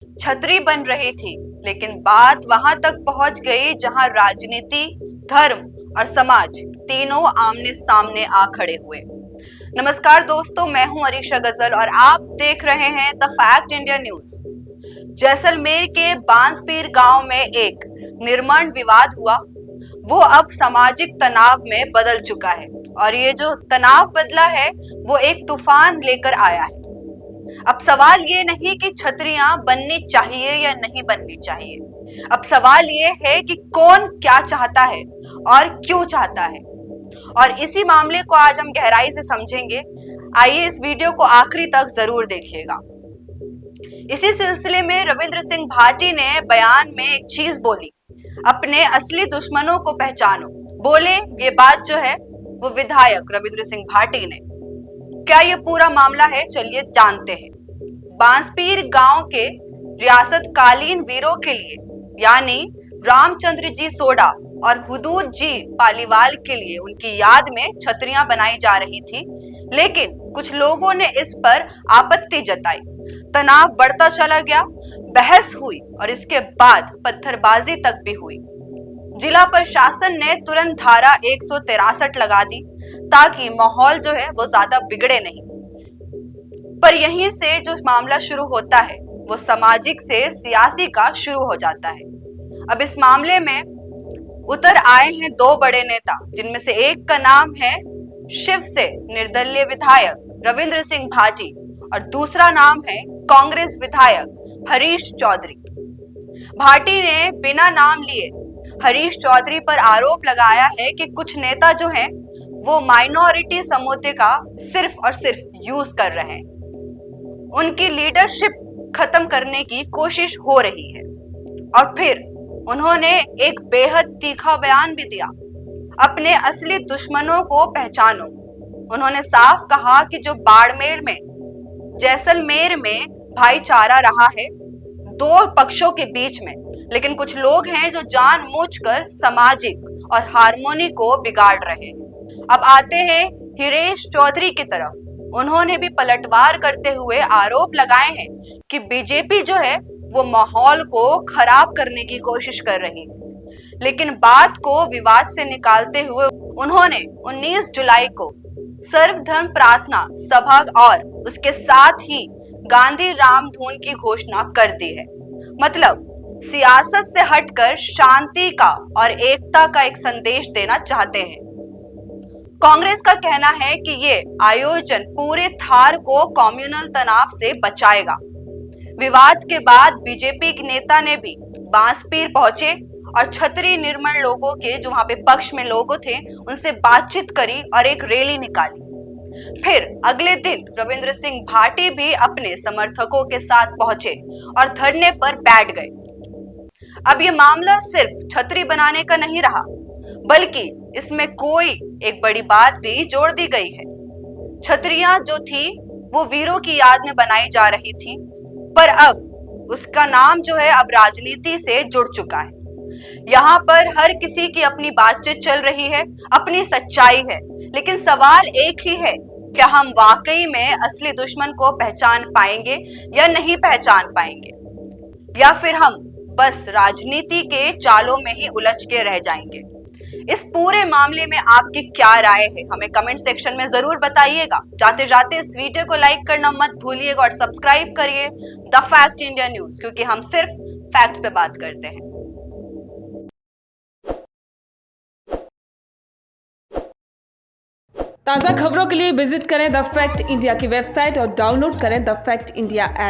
छतरी बन रही थी, लेकिन बात वहां तक पहुंच गई जहां राजनीति, धर्म और समाज तीनों आमने सामने आ खड़े हुए। नमस्कार दोस्तों, मैं हूं अरीशा गजल और आप देख रहे हैं the fact India news. Jaisalmer के बांसपीर गांव में एक निर्माण विवाद हुआ, वो अब सामाजिक तनाव में बदल चुका है और ये जो तनाव बदला है वो एक तूफान लेकर आया है। अब सवाल ये नहीं कि छतरियां बननी चाहिए या नहीं बननी चाहिए, अब सवाल ये है कि कौन क्या चाहता है और क्यों चाहता है। और इसी मामले को आज हम गहराई से समझेंगे। आइए इस वीडियो को आखिरी तक जरूर देखिएगा। इसी सिलसिले में रविंद्र सिंह भाटी ने बयान में एक चीज बोली, अपने असली दुश्मनों को पहचानो। बोले ये बात जो है वो विधायक रविंद्र सिंह भाटी ने। क्या ये पूरा मामला है, चलिए जानते हैं। बांसपीर गांव के रियासत कालीन वीरों के लिए यानी रामचंद्र जी सोडा और हुदूद जी पालीवाल के लिए उनकी याद में छतरियां बनाई जा रही थी, लेकिन कुछ लोगों ने इस पर आपत्ति जताई। तनाव बढ़ता चला गया, बहस हुई और इसके बाद पत्थरबाजी तक भी हुई। जिला प्रशासन ने तुरंत धारा 163 लगा दी ताकि माहौल जो है वो ज्यादा बिगड़े नहीं। पर यहीं से जो मामला शुरू होता है वो सामाजिक से सियासी का शुरू हो जाता है। अब इस मामले में उतर आए हैं दो बड़े नेता, जिनमें से एक का नाम है शिव से निर्दलीय विधायक रविंद्र सिंह भाटी और दूसरा नाम है कांग्रेस विधायक हरीश चौधरी। भाटी ने बिना नाम लिए हरीश चौधरी पर आरोप लगाया है कि कुछ नेता जो हैं वो माइनॉरिटी समुदाय का सिर्फ और सिर्फ यूज कर रहे हैं, उनकी लीडरशिप खत्म करने की कोशिश हो रही है। और फिर उन्होंने एक बेहद तीखा बयान भी दिया, अपने असली दुश्मनों को पहचानो। उन्होंने साफ कहा कि जो बाड़मेर में, जैसलमेर में भाईचारा रहा है दो पक्षों के बीच में, लेकिन कुछ लोग हैं जो जानबूझकर सामाजिक और हार्मोनी को बिगाड़ रहे हैं। अब आते हैं हरीश चौधरी की तरफ। उन्होंने भी पलटवार करते हुए आरोप लगाए हैं कि बीजेपी जो है वो माहौल को खराब करने की कोशिश कर रही है। लेकिन बात को विवाद से निकालते हुए उन्होंने 19 जुलाई को सर्वधर्म प्रार्थना सभा और उसके साथ ही गांधी राम धून की घोषणा कर दी है। मतलब सियासत से हटकर शांति का और एकता का एक संदेश देना चाहते हैं। कांग्रेस का कहना है कि ये आयोजन पूरे थार को कम्युनल तनाव से बचाएगा। विवाद के बाद बीजेपी के नेता ने भी बांसपीर पहुंचे और छतरी निर्मल लोगों के जो वहां पे पक्ष में लोग थे उनसे बातचीत करी और एक रैली निकाली। फिर अगले दिन रविंद्र सिंह भाटी भी अपने समर्थकों के साथ पहुंचे और धरने पर बैठ गए। अब ये मामला सिर्फ छतरी बनाने का नहीं रहा, बल्कि इसमें कोई एक बड़ी बात भी जोड़ दी गई है। छतरियां जो थी वो वीरों की याद में बनाई जा रही थी, पर अब उसका नाम जो है अब राजनीति से जुड़ चुका है। यहाँ पर हर किसी की अपनी बातचीत चल रही है, अपनी सच्चाई है, लेकिन सवाल एक ही है, क्या हम वाकई में असली दुश्मन को पहचान पाएंगे या नहीं पहचान पाएंगे, या फिर हम बस राजनीति के चालों में ही उलझ के रह जाएंगे। इस पूरे मामले में आपकी क्या राय है, हमें कमेंट सेक्शन में जरूर बताइएगा। जाते जाते इस वीडियो को लाइक करना मत भूलिएगा और सब्सक्राइब करिए द फैक्ट इंडिया न्यूज, क्योंकि हम सिर्फ फैक्ट्स पे बात करते हैं। ताज़ा खबरों के लिए विजिट करें द फैक्ट इंडिया की वेबसाइट और डाउनलोड करें द फैक्ट इंडिया ऐप।